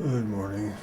Good morning.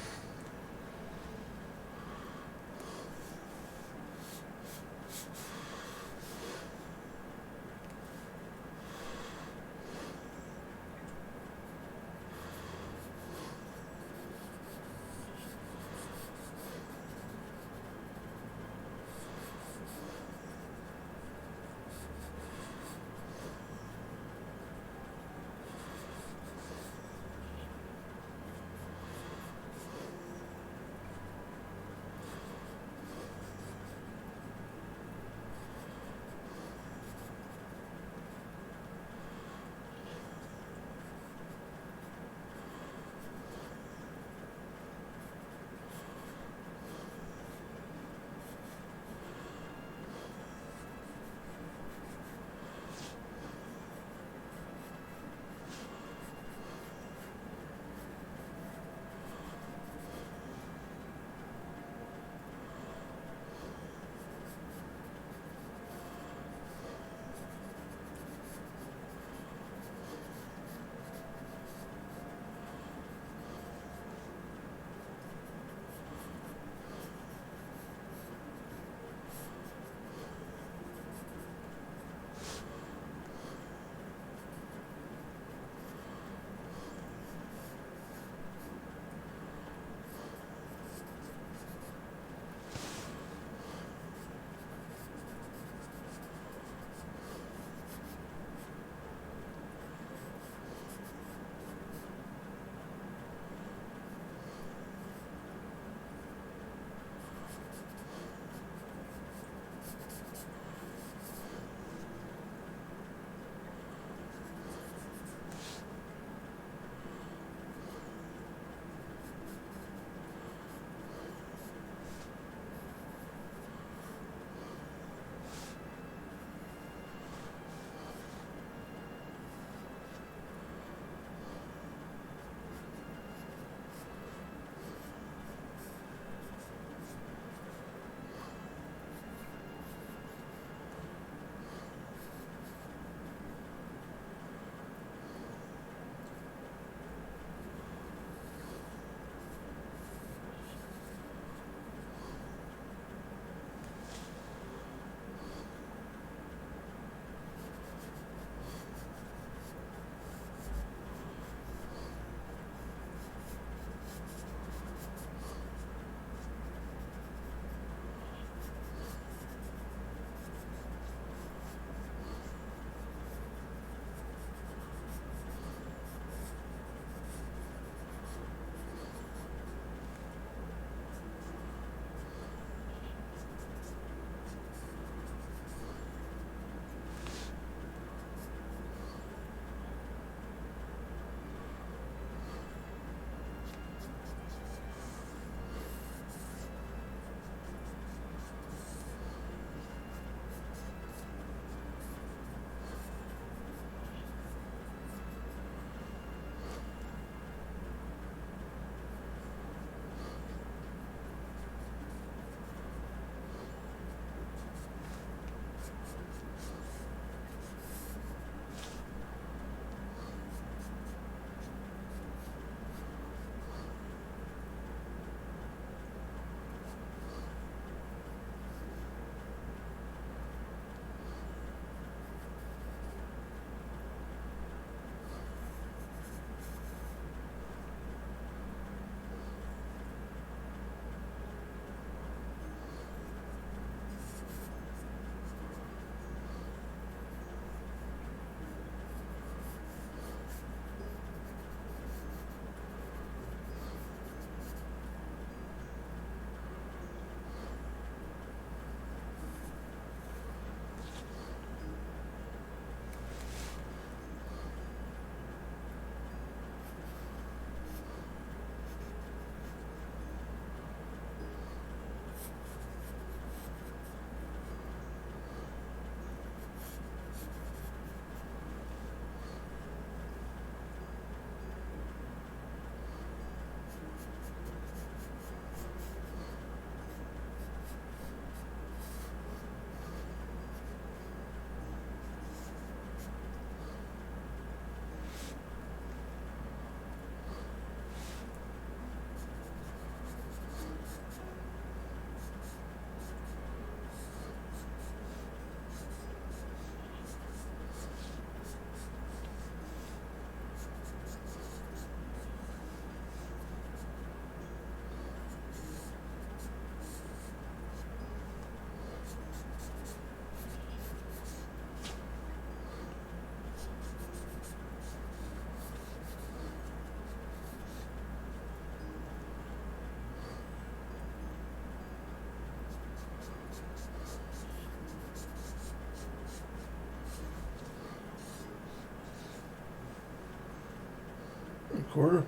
Recorder?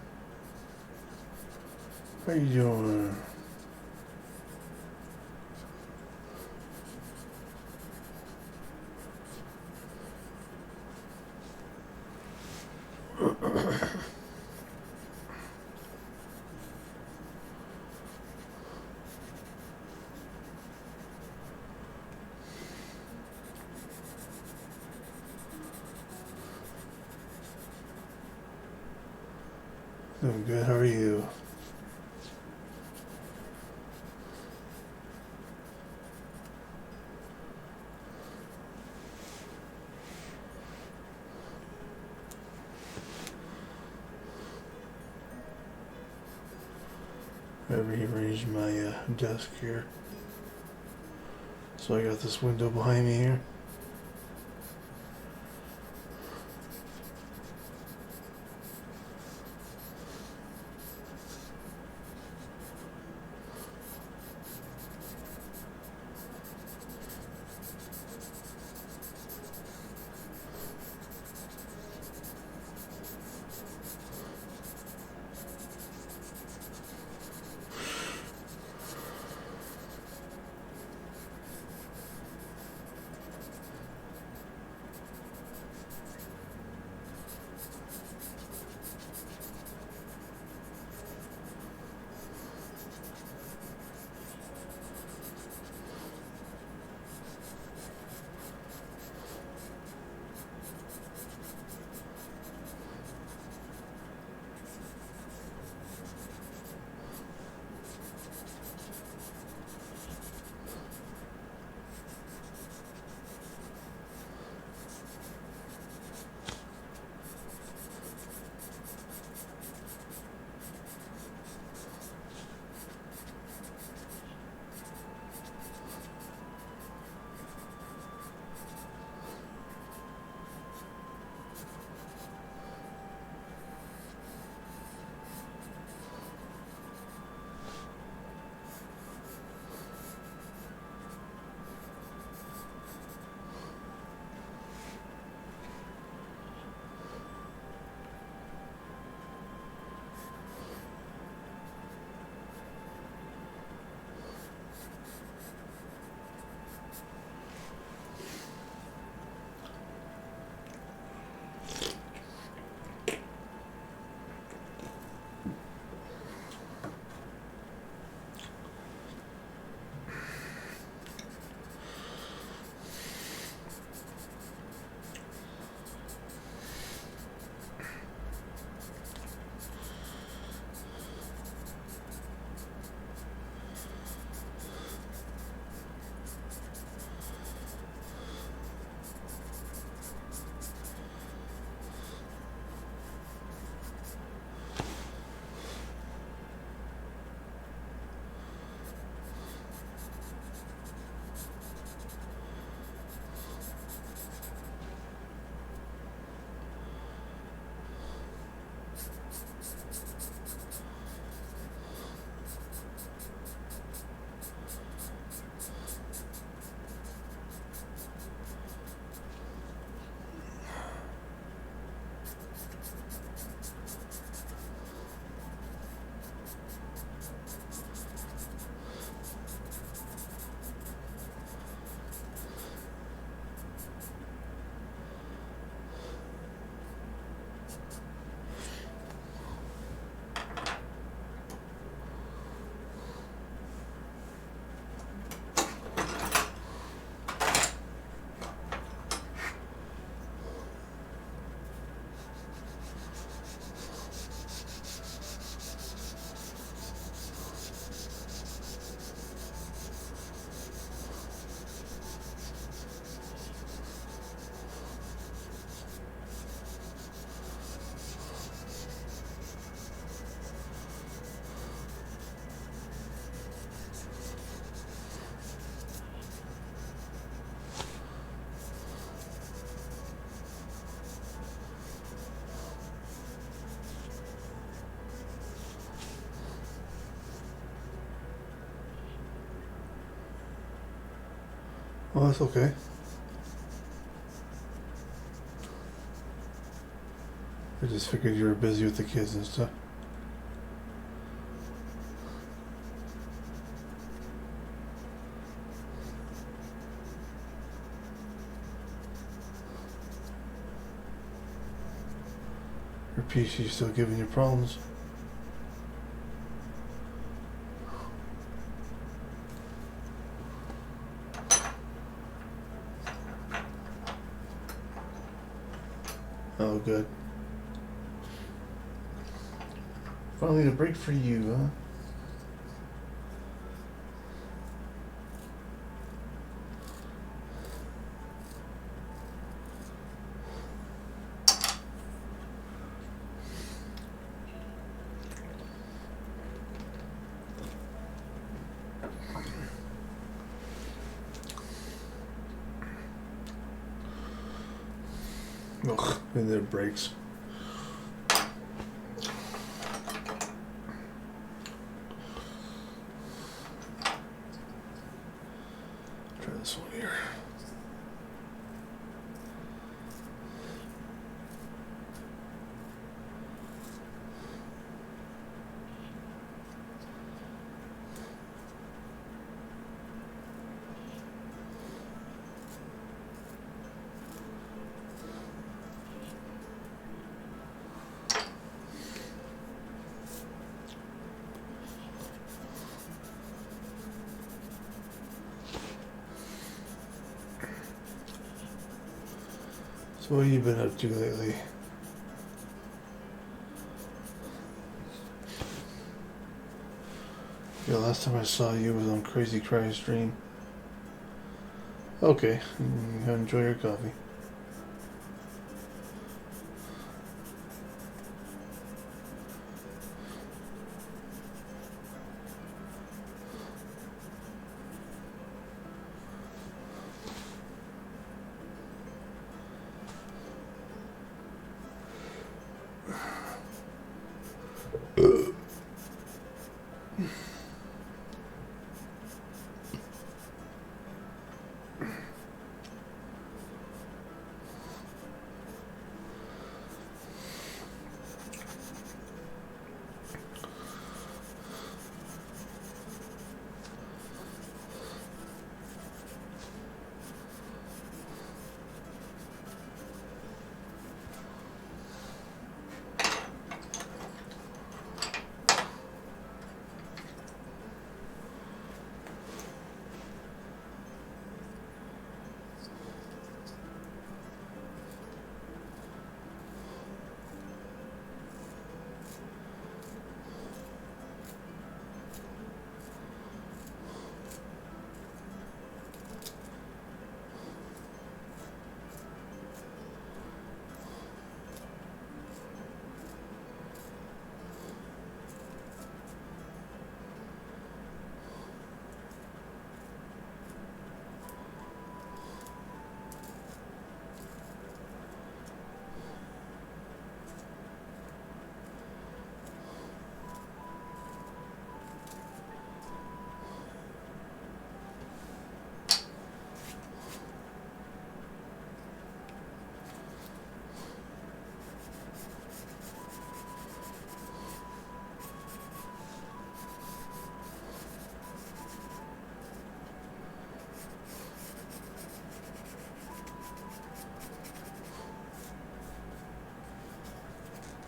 How you doing? Doing good. How are you? I rearranged my desk here. So I got this window behind me here. Oh, that's okay. I just figured you were busy with the kids and stuff. Your PC still giving you problems? Oh, good. Finally a break for you, huh? Ugh, and their breaks. Try this one here. So what have you been up to lately? Yeah, last time I saw you was on Crazy Cry stream. Okay, enjoy your coffee.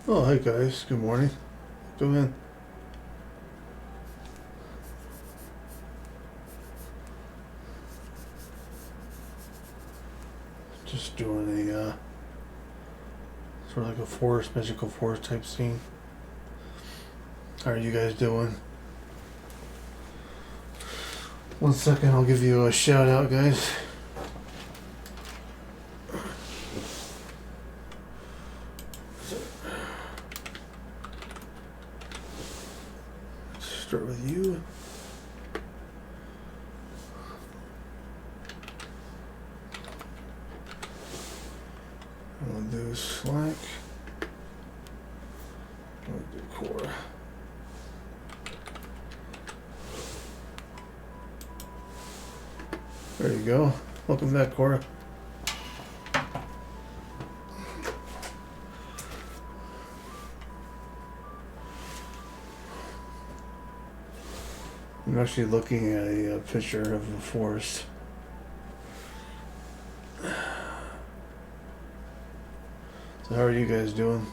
Oh, hi guys. Good morning. Come in. Just doing a sort of like a forest, magical forest type scene. How are you guys doing? 1 second, I'll give you a shout out, guys. Start with you. I'll do Slack. I'll do Core. There you go. Welcome back, Cora. I'm actually looking at a picture of the forest. So how are you guys doing?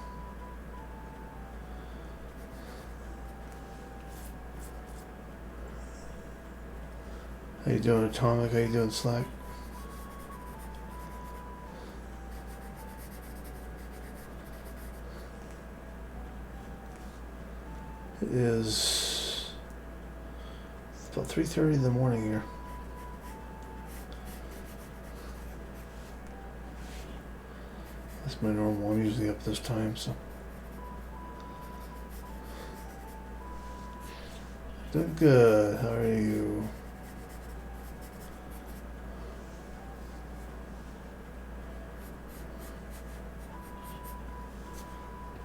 How you doing, Atomic? How you doing, Slack? It is about 3:30 in the morning here. That's my normal. I'm usually up this time, so. Doing good. How are you?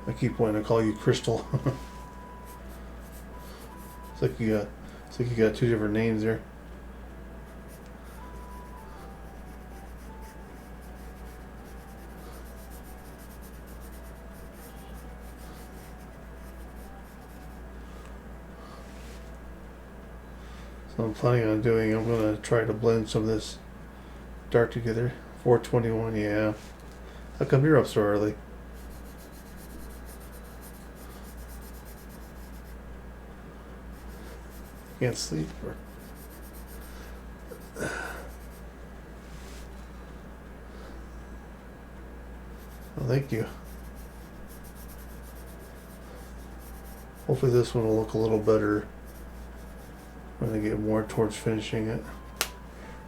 I keep wanting to call you Crystal. It's like you got two different names there. So I'm going to try to blend some of this dark together. 421, yeah. How come you're up so early? Can't sleep or... Well, thank you. Hopefully this one will look a little better when I get more towards finishing it.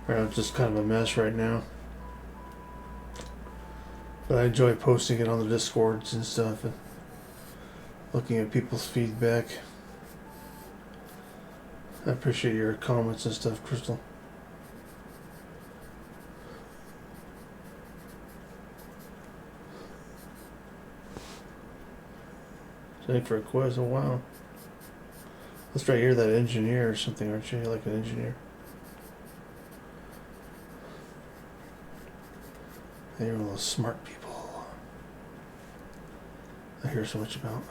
It's just kind of a mess right now. But I enjoy posting it on the Discords and stuff and looking at people's feedback. I appreciate your comments and stuff, Crystal. Sending for a quiz. Oh wow. Let's try here that engineer or something, aren't you? You're like an engineer. They're all those smart people I hear so much about.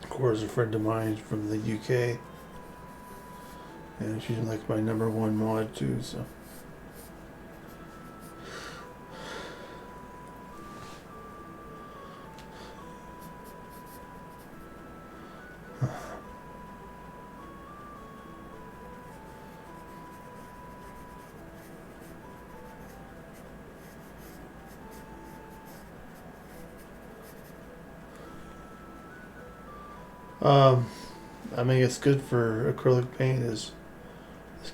Cora's a friend of mine from the UK, and she's like my #1 mod too. So I mean, it's good for acrylic paint. It's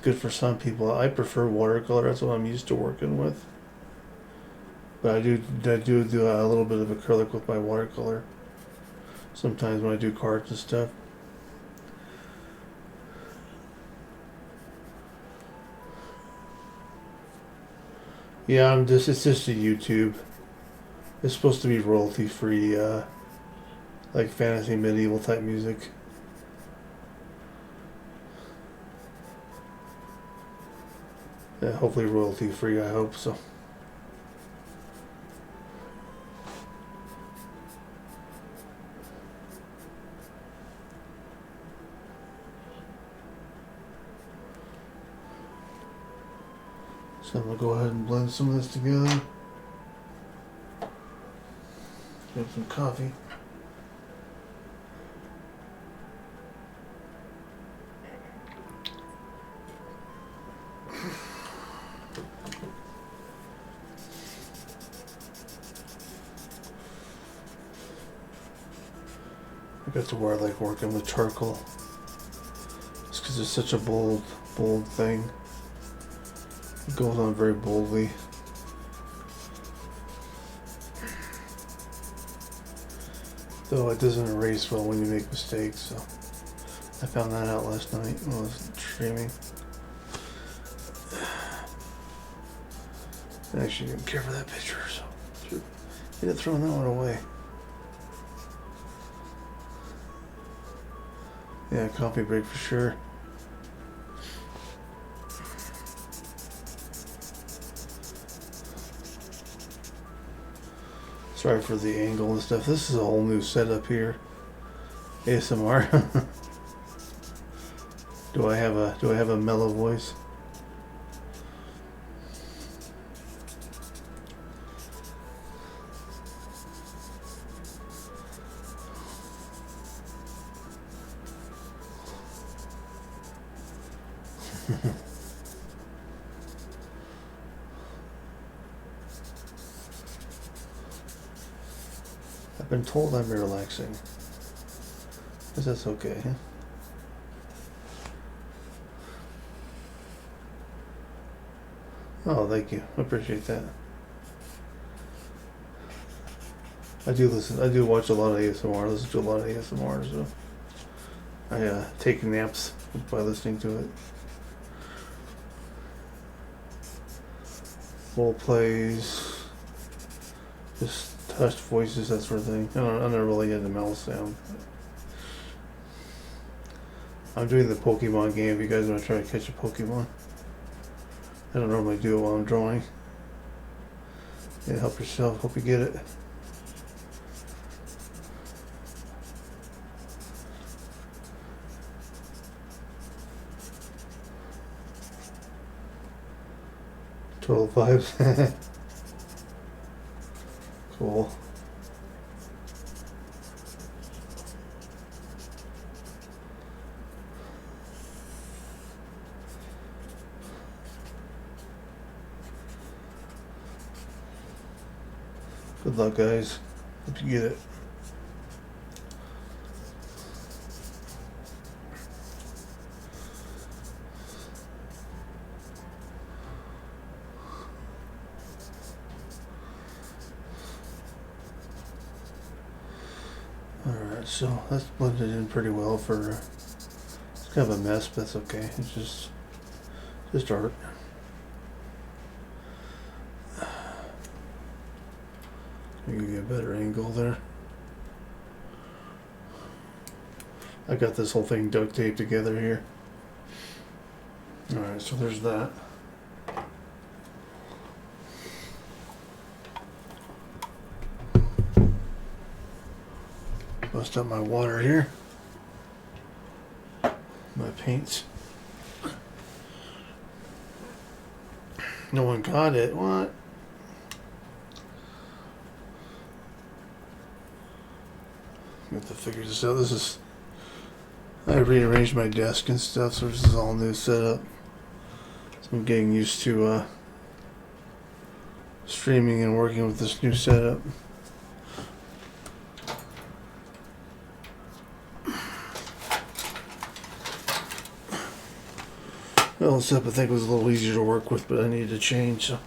good for some people. I prefer watercolor. That's what I'm used to working with. But I do a little bit of acrylic with my watercolor. Sometimes when I do cards and stuff. Yeah, it's just a YouTube. It's supposed to be royalty free, like fantasy medieval type music. Yeah, hopefully royalty free, I hope so. So I'm gonna go ahead and blend some of this together. Get some coffee. That's where I like working with charcoal. Just because it's such a bold thing. It goes on very boldly. Though it doesn't erase well when you make mistakes, so I found that out last night when I was streaming. I actually didn't care for that picture, so should end up throwing that one away. Yeah, coffee break for sure. Sorry for the angle and stuff. This is a whole new setup here. ASMR. Do I have a mellow voice? I've been told I'm relaxing. But that's okay, huh? Oh, thank you. I appreciate that. I do watch a lot of ASMR, listen to a lot of ASMR, so I take naps by listening to it. Role plays, just hushed voices, that sort of thing. I never really had the mouth sound. I'm doing the Pokemon game if you guys want to try to catch a Pokemon. I don't normally do it while I'm drawing. Yeah, help yourself, hope you get it. Total vibes. Cool. Good luck, guys. Hope you get it. Alright, so that's blended in pretty well for it's kind of a mess, but that's okay. It's just art. Give you a better angle there. I got this whole thing duct taped together here. Alright, so there's that. Bust up my water here. My paints. No one got it. What? I have to figure this out. I rearranged my desk and stuff, so this is all new setup. So I'm getting used to streaming and working with this new setup. Well, this setup I think was a little easier to work with, but I needed to change, so.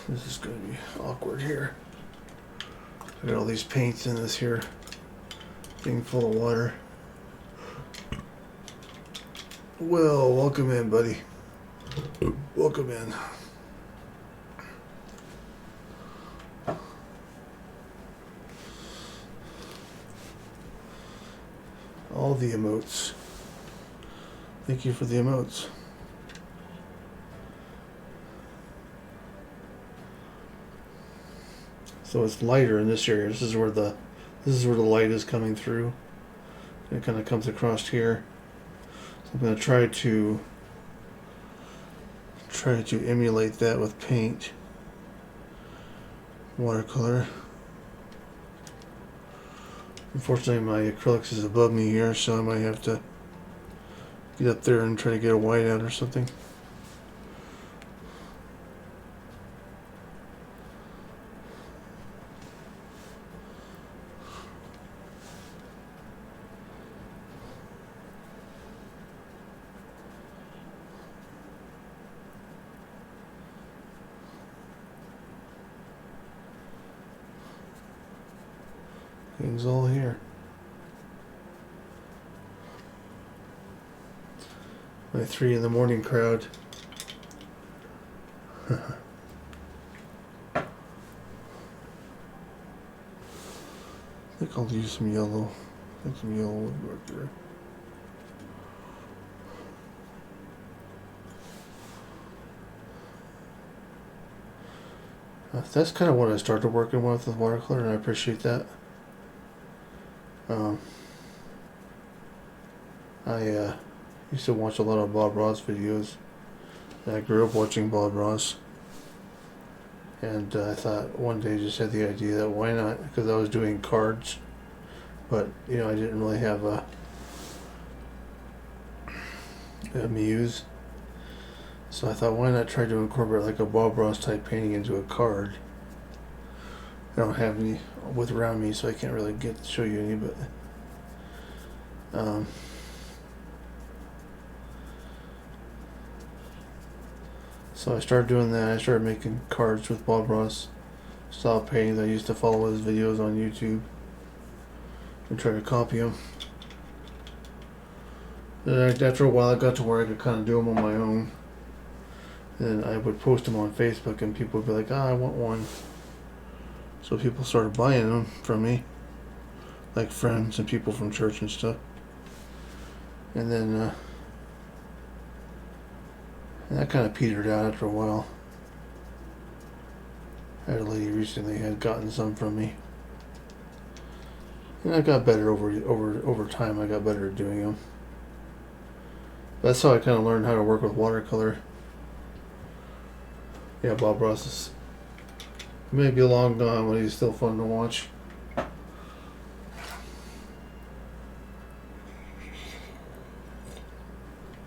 This is going to be awkward here. I got all these paints in this here thing full of water. Well, welcome in, buddy. Welcome in. All the emotes. Thank you for the emotes. So it's lighter in this area. This is where the light is coming through. It kind of comes across here. So I'm going to try to emulate that with paint. Watercolor. Unfortunately, my acrylics is above me here, so I might have to get up there and try to get a white out or something. Paint's all here. My 3 in the morning crowd. I think I'll use some yellow. I think some yellow would work there. That's kind of what I started working with watercolor, and I appreciate that. I used to watch a lot of Bob Ross videos. I grew up watching Bob Ross, and I thought one day just had the idea that why not? Because I was doing cards, but I didn't really have a muse. So I thought, why not try to incorporate like a Bob Ross type painting into a card? I don't have any with around me, so I can't really show you any, but so I started doing that. I started making cards with Bob Ross style paintings. I used to follow his videos on YouTube and try to copy them. Then after a while, I got to where I could kind of do them on my own. And I would post them on Facebook, and people would be like, I want one. So people started buying them from me, like friends and people from church and stuff. And then that kind of petered out after a while. I had a lady recently had gotten some from me, and I got better over time. I got better at doing them. That's how I kind of learned how to work with watercolor. Yeah, Bob Ross is maybe long gone, but he's still fun to watch.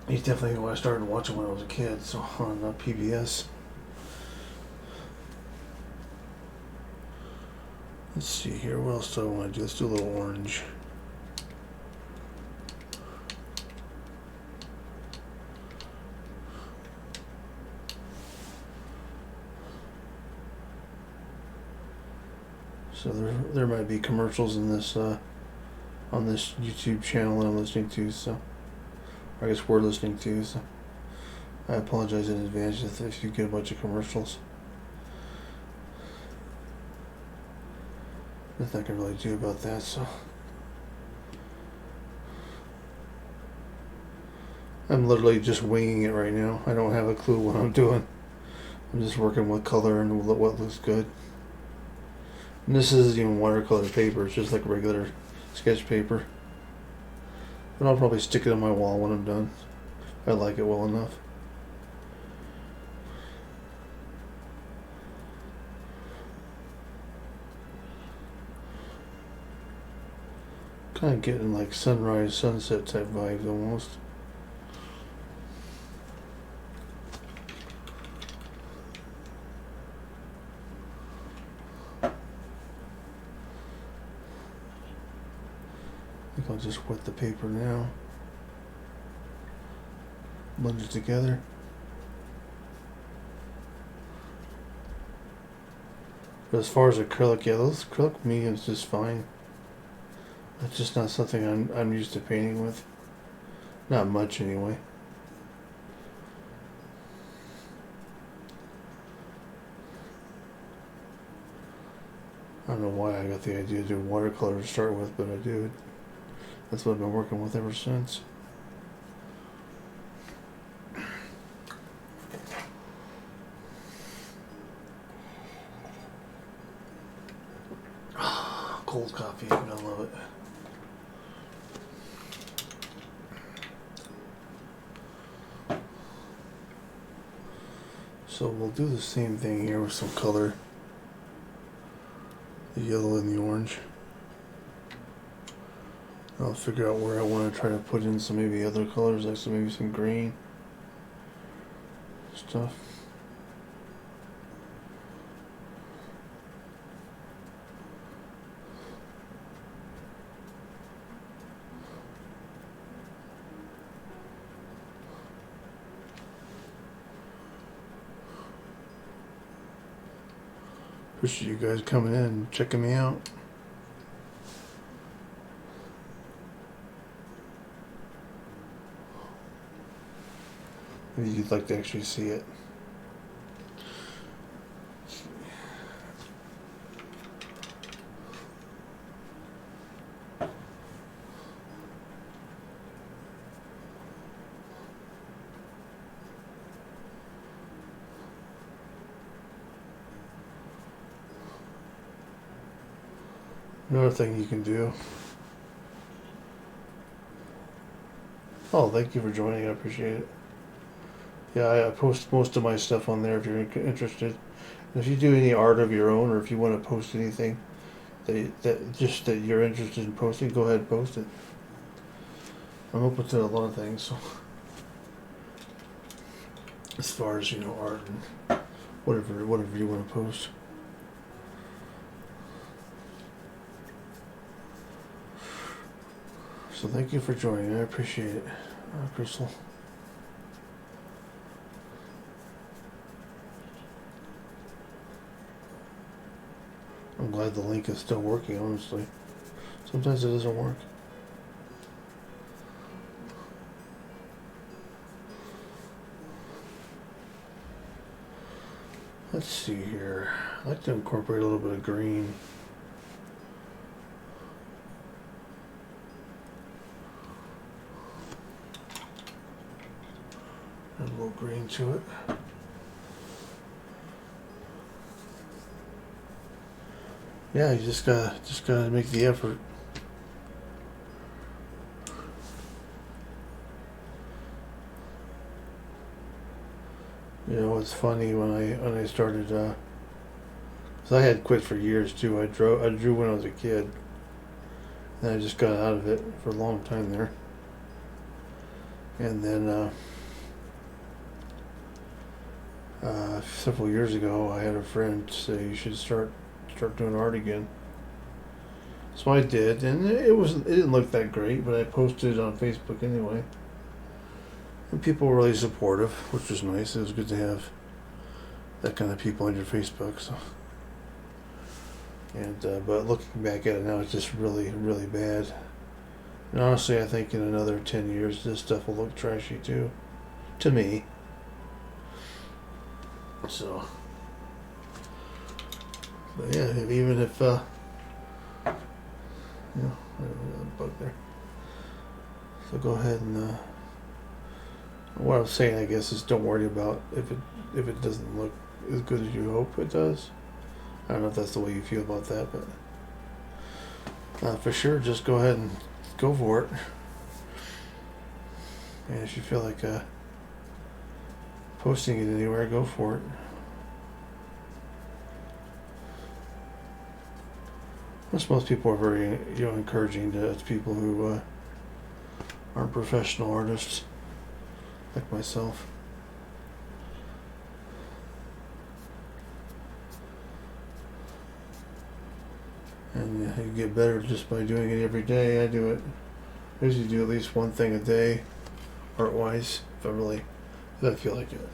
He's definitely who I started watching when I was a kid, so on PBS. Let's see here, what else do I want to do? Let's do a little orange. So there might be commercials in this on this YouTube channel that I'm listening to, so I guess we're listening to, so I apologize in advance if you get a bunch of commercials. Nothing I can really do about that, so I'm literally just winging it right now. I don't have a clue what I'm doing. I'm just working with color and what looks good. And this isn't even watercolor paper, it's just like regular sketch paper. But I'll probably stick it on my wall when I'm done. I like it well enough. Kind of getting like sunrise, sunset type vibes almost. I think I'll just wet the paper now. Blend it together. But as far as acrylic, yeah, those acrylic mediums just fine. That's just not something I'm used to painting with. Not much anyway. I don't know why I got the idea to do watercolor to start with, but I do. That's what I've been working with ever since. Cold coffee, I love it. So we'll do the same thing here with some color. The yellow and the orange. I'll figure out where I want to try to put in some maybe other colors, like maybe some green stuff. Appreciate you guys coming in and checking me out. if you'd like to actually see it. Another thing you can do. Oh, thank you for joining. I appreciate it. Yeah, I post most of my stuff on there if you're interested. And if you do any art of your own, or if you want to post anything that you're interested in posting, go ahead and post it. I'm open to a lot of things. So, as far as art and whatever you want to post. So thank you for joining. I appreciate it, Crystal. I'm glad the link is still working, honestly. Sometimes it doesn't work. Let's see here. I like to incorporate a little bit of green. Add a little green to it. Yeah, you just gotta make the effort. It's funny when I started, cause I had quit for years too. I drew when I was a kid, and I just got out of it for a long time there. And then several years ago, I had a friend say you should start doing art again. So I did, and it didn't look that great, but I posted it on Facebook anyway. And people were really supportive, which was nice. It was good to have that kind of people on your Facebook. So, and but looking back at it now, it's just really, really bad. And honestly, I think in another 10 years, this stuff will look trashy too, to me. So, but yeah, even if I don't know, a bug there. So go ahead and what I was saying, I guess, is don't worry about if it doesn't look as good as you hope it does. I don't know if that's the way you feel about that, but for sure, just go ahead and go for it. And if you feel like posting it anywhere, go for it. Most people are very encouraging to people who aren't professional artists like myself. And you get better just by doing it every day. I do it. I usually do at least one thing a day, art-wise, if I feel like it.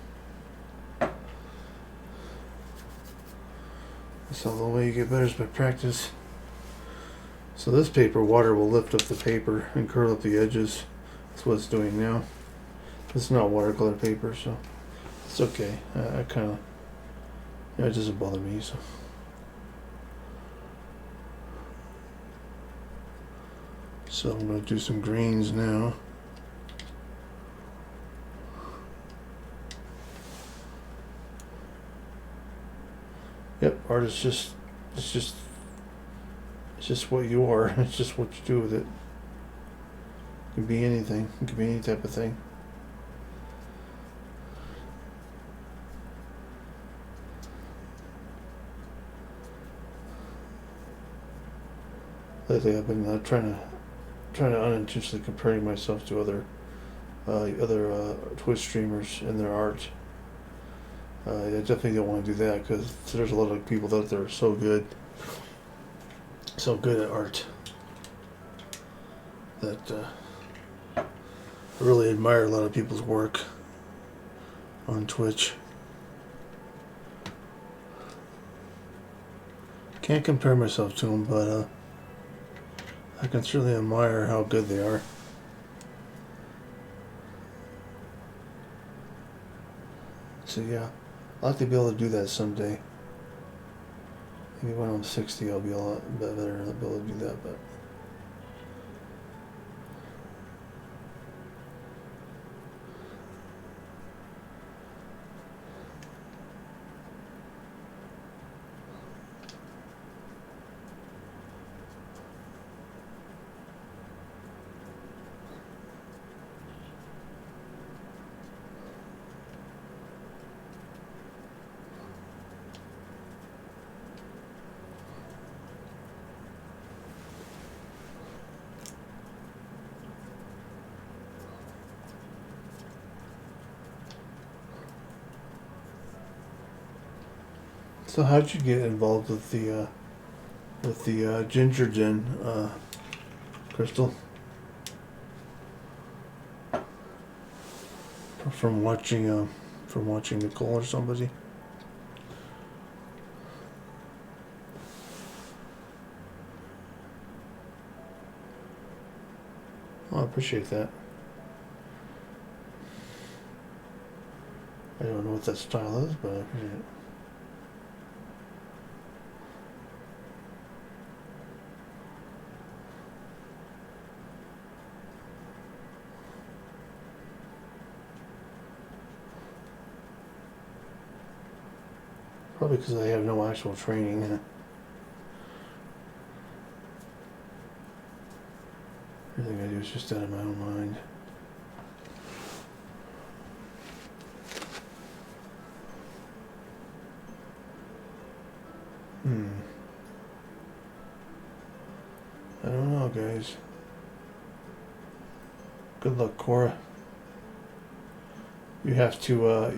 That's the only way you get better is by practice. So this paper, water will lift up the paper and curl up the edges. That's what it's doing now. It's not watercolor paper, so it's okay. I kind of, it doesn't bother me. So I'm going to do some greens now. Yep, art is just it's just what you are. It's just what you do with it. It can be anything. It can be any type of thing. Lately, I've been trying to unintentionally comparing myself to other Twitch streamers and their art. I definitely don't want to do that because there's a lot of people out there so good at art that I really admire a lot of people's work on Twitch. Can't compare myself to them, but I can certainly admire how good they are. So yeah, I'd like to be able to do that someday. Maybe when I'm 60, I'll be a lot better and I'll be able to do that. But so how'd you get involved with the ginger gin, Crystal? From watching Nicole or somebody? Oh, I appreciate that. I don't know what that style is, but I appreciate it. Probably because I have no actual training. Everything I do is just out of my own mind. I don't know, guys. Good luck, Cora. You have to,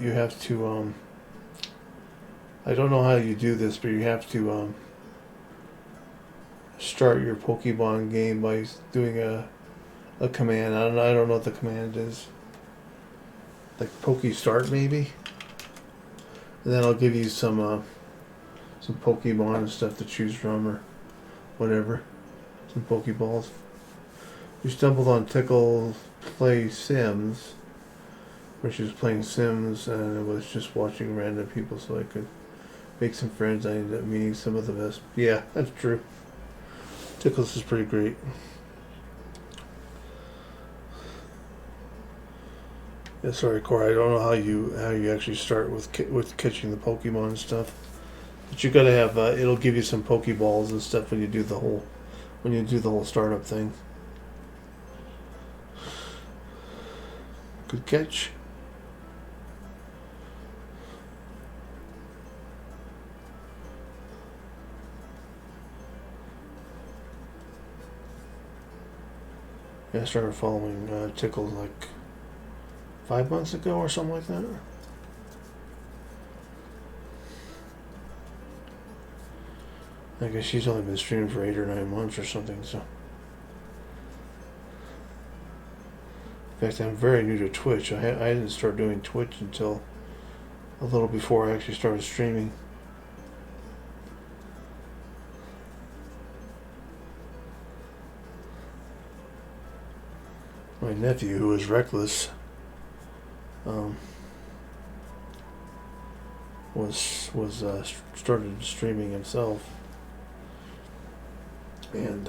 I don't know how you do this, but you have to, start your Pokemon game by doing a command. I don't know what the command is. Like Poke Start, maybe? And then I'll give you some Pokemon and stuff to choose from, or whatever. Some Pokeballs. We stumbled on Tickle Play Sims, where she was playing Sims, and I was just watching random people so I could make some friends. I ended up meeting some of the best. Yeah, that's true. Tickles is pretty great. Yeah, sorry, Corey. I don't know how you actually start with catching the Pokemon and stuff, but you gotta have. It'll give you some Pokeballs and stuff when you do the whole startup thing. Good catch. Yeah, I started following Tickle like 5 months ago or something like that. I guess she's only been streaming for 8 or 9 months or something, so. In fact, I'm very new to Twitch. I didn't start doing Twitch until a little before I actually started streaming. My nephew, who is reckless, started streaming himself, and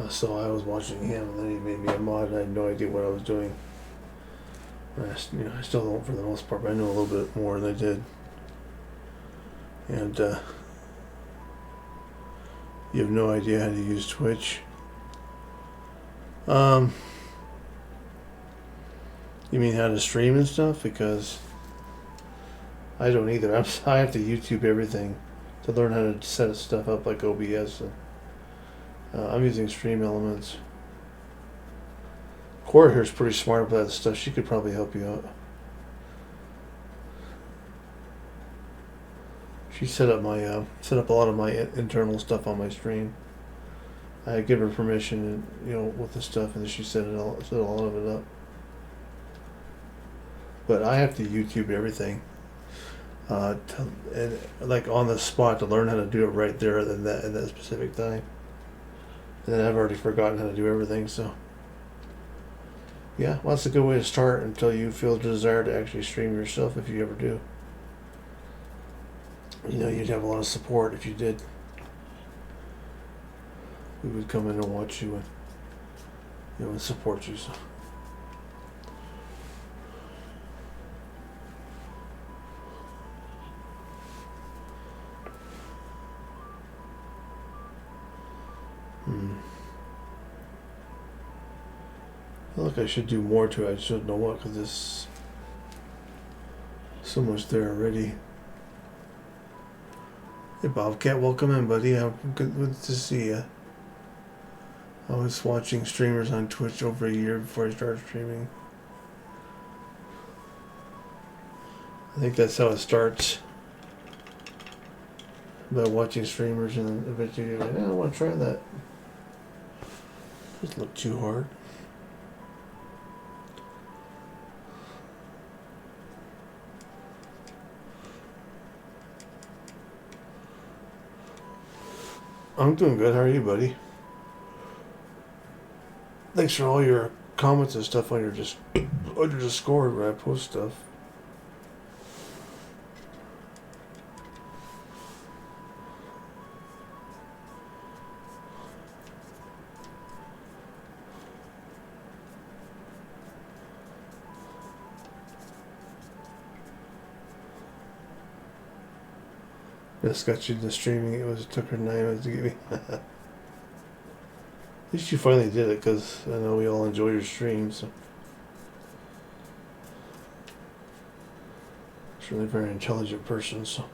so I was watching him, and then he made me a mod, and I had no idea what I was doing. I still don't for the most part, but I know a little bit more than I did. And you have no idea how to use Twitch. You mean how to stream and stuff? Because I don't either. I have to YouTube everything to learn how to set stuff up like OBS. And, I'm using Stream Elements. Cora here is pretty smart about that stuff. She could probably help you out. She set up a lot of my internal stuff on my stream. I give her permission, with the stuff, and then she set a lot of it up. But I have to YouTube everything, and like on the spot to learn how to do it right there at that specific time. And then I've already forgotten how to do everything, so Yeah, well, that's a good way to start until you feel the desire to actually stream yourself, if you ever do. You know, you'd have a lot of support if you did. We would come in and watch you and, you know, and support you. So. Look, I should do more to it. I just don't know what, because there's so much there already. Hey, Bobcat, welcome in, buddy. Good to see you. I was watching streamers on Twitch over a year before I started streaming. I think that's how it starts. By watching streamers, and then eventually you're like, I want to try that. Doesn't look too hard. I'm doing good. How are you, buddy? Thanks for all your comments and stuff on your Discord where I post stuff. Just got you the streaming. It took her 9 minutes to get me. At least you finally did it, because I know we all enjoy your streams. So. She's really a very intelligent person, so.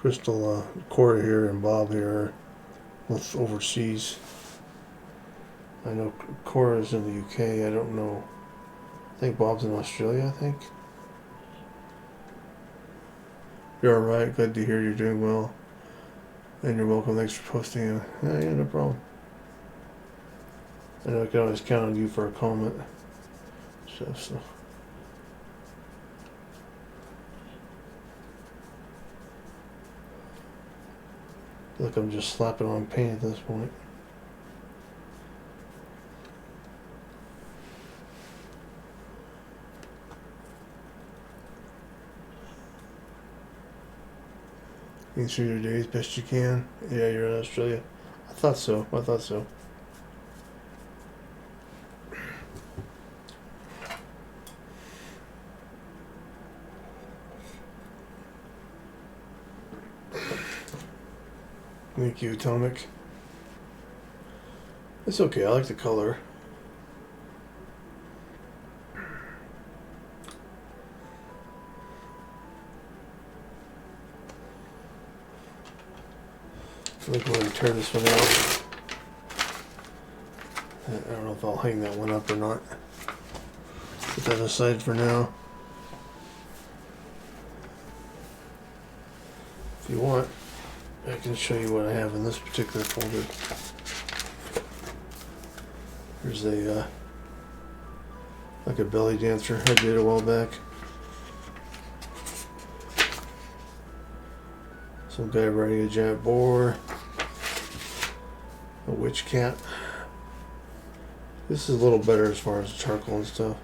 Crystal, Cora here and Bob here are both overseas. I know Cora's in the UK. I don't know. I think Bob's in Australia, I think. You're alright. Glad to hear you're doing well. And you're welcome. Thanks for posting. Yeah, no problem. I know I can always count on you for a comment. So. Look, I'm just slapping on paint at this point. You through your days best you can. Yeah, you're in Australia. I thought so. Thank you, Atomic. It's okay, I like the color. I feel like I'm going to tear this one out. I don't know if I'll hang that one up or not. Put that aside for now. If you want, I can show you what I have in this particular folder. There's a like a belly dancer I did a while back. Some guy riding a giant boar. A witch cat. This is a little better as far as charcoal and stuff.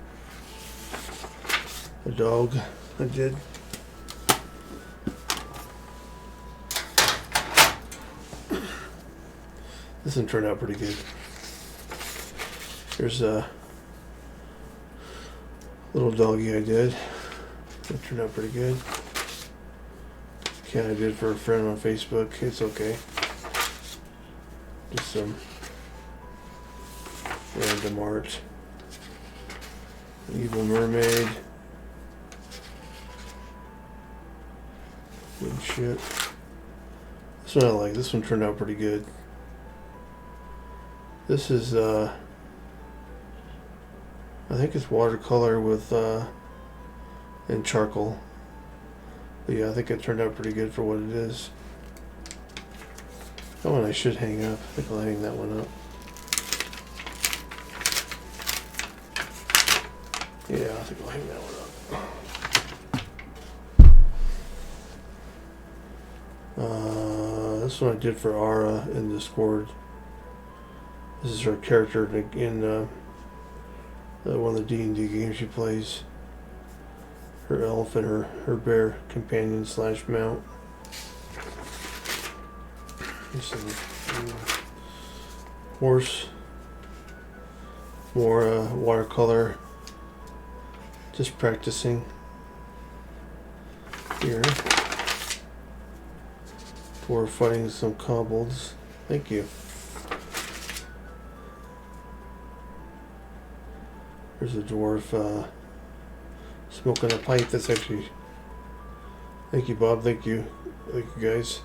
A dog I did. This one turned out pretty good. Here's a little doggy I did. That turned out pretty good. Cat I did for a friend on Facebook. It's okay. Just some random art. Evil mermaid. Good shit. This one I like. This one turned out pretty good. This is I think it's watercolor with and charcoal. But yeah, I think it turned out pretty good for what it is. That one I should hang up. I think I'll hang that one up. Yeah, I think I'll hang that one up. This one I did for Ara in Discord. This is her character in one of the D&D games she plays. Her elf and her bear companion / mount. This is horse. More watercolor. Just practicing here. We're fighting some kobolds. Thank you. There's a dwarf smoking a pipe. That's actually. Thank you, Bob. Thank you. Thank you, guys.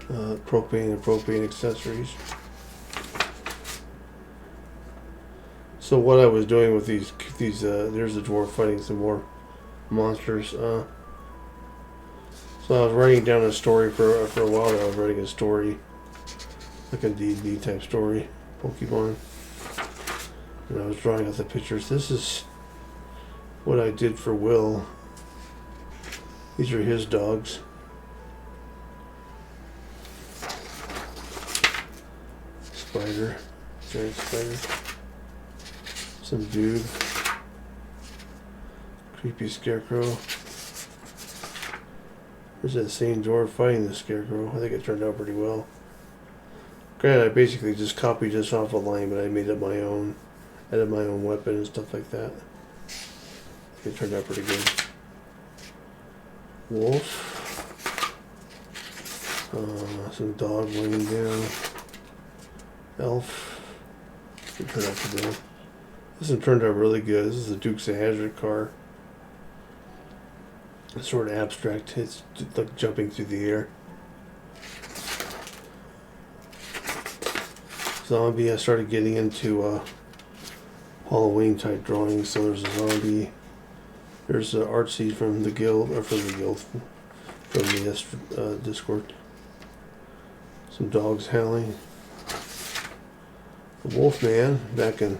Propane and propane accessories. So what I was doing with these there's a dwarf fighting some more monsters. So I was writing down a story for a while. I was writing a story, like a D&D type story, Pokemon. And I was drawing out the pictures. This is what I did for Will. These are his dogs. Spider, giant spider. Some dude. Creepy scarecrow. There's that same dwarf fighting the scarecrow. I think it turned out pretty well. Granted, I basically just copied this off a line, but I made it my own. Added my own weapon and stuff like that. It turned out pretty good. Wolf. Some dog laying down. Elf. It turned out pretty good. This one turned out really good. This is the Dukes of Hazzard car. It's sort of abstract. It's like jumping through the air. Zombie. I started getting into Halloween type drawings. So there's a zombie. There's Artsy from the guild, from the Discord. Some dogs howling. The Wolfman, back in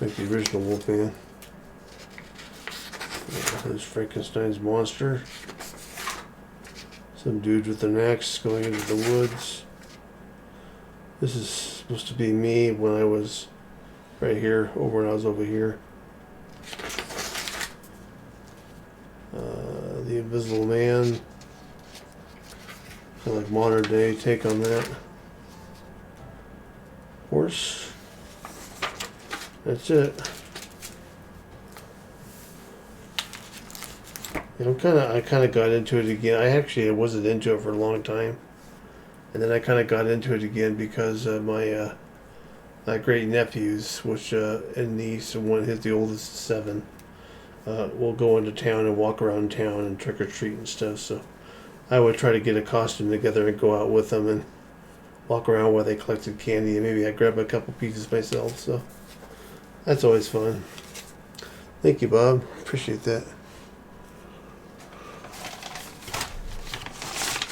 like the original Wolfman. There's Frankenstein's monster. Some dude with an axe going into the woods. This is supposed to be me when I was right here, when I was over here. The Invisible Man. Kind of like modern day take on that. Horse. That's it. I kind of got into it again. I wasn't into it for a long time, and then I kind of got into it again because my great nephews, which and niece, and one is the oldest 7, will go into town and walk around town and trick or treat and stuff. So I would try to get a costume together and go out with them and walk around while they collected candy, and maybe I grab a couple pieces myself. So that's always fun. Thank you, Bob. Appreciate that.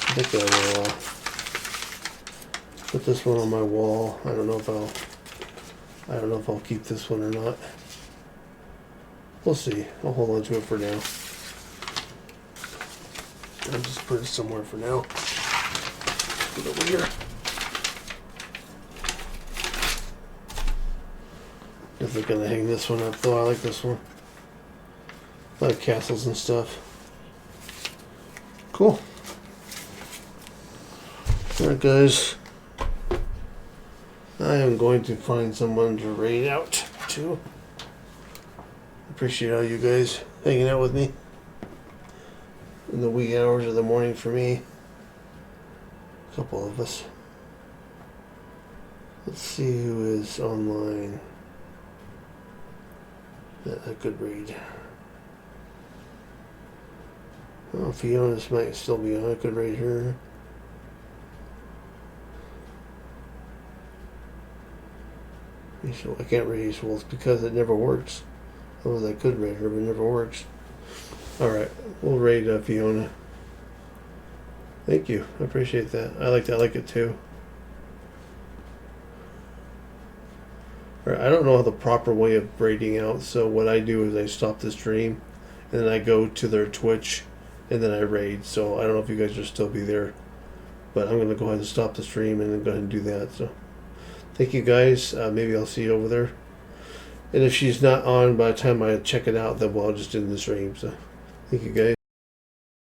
I think I will put this one on my wall. I don't know if I'll keep this one or not. We'll see. I'll hold on to it for now. I'll just put it somewhere for now. Put it over here. Definitely gonna hang this one up though. I like this one. A lot of castles and stuff. Cool. Alright guys. I am going to find someone to raid out to. Appreciate all you guys hanging out with me in the wee hours of the morning for me. A couple of us. Let's see who is online. That I could read. Oh, Fiona's might still be on. I could read her. So I can't read Ace Wolf because it never works. Otherwise I could raid her, but it never works. Alright, we'll raid Fiona. Thank you. I appreciate that. I like it too. Or I don't know the proper way of braiding out. So what I do is I stop the stream, and then I go to their Twitch, and then I raid. So I don't know if you guys will still be there, but I'm gonna go ahead and stop the stream and then go ahead and do that. So thank you guys. Maybe I'll see you over there. And if she's not on by the time I check it out, then we'll just end the stream. So thank you guys.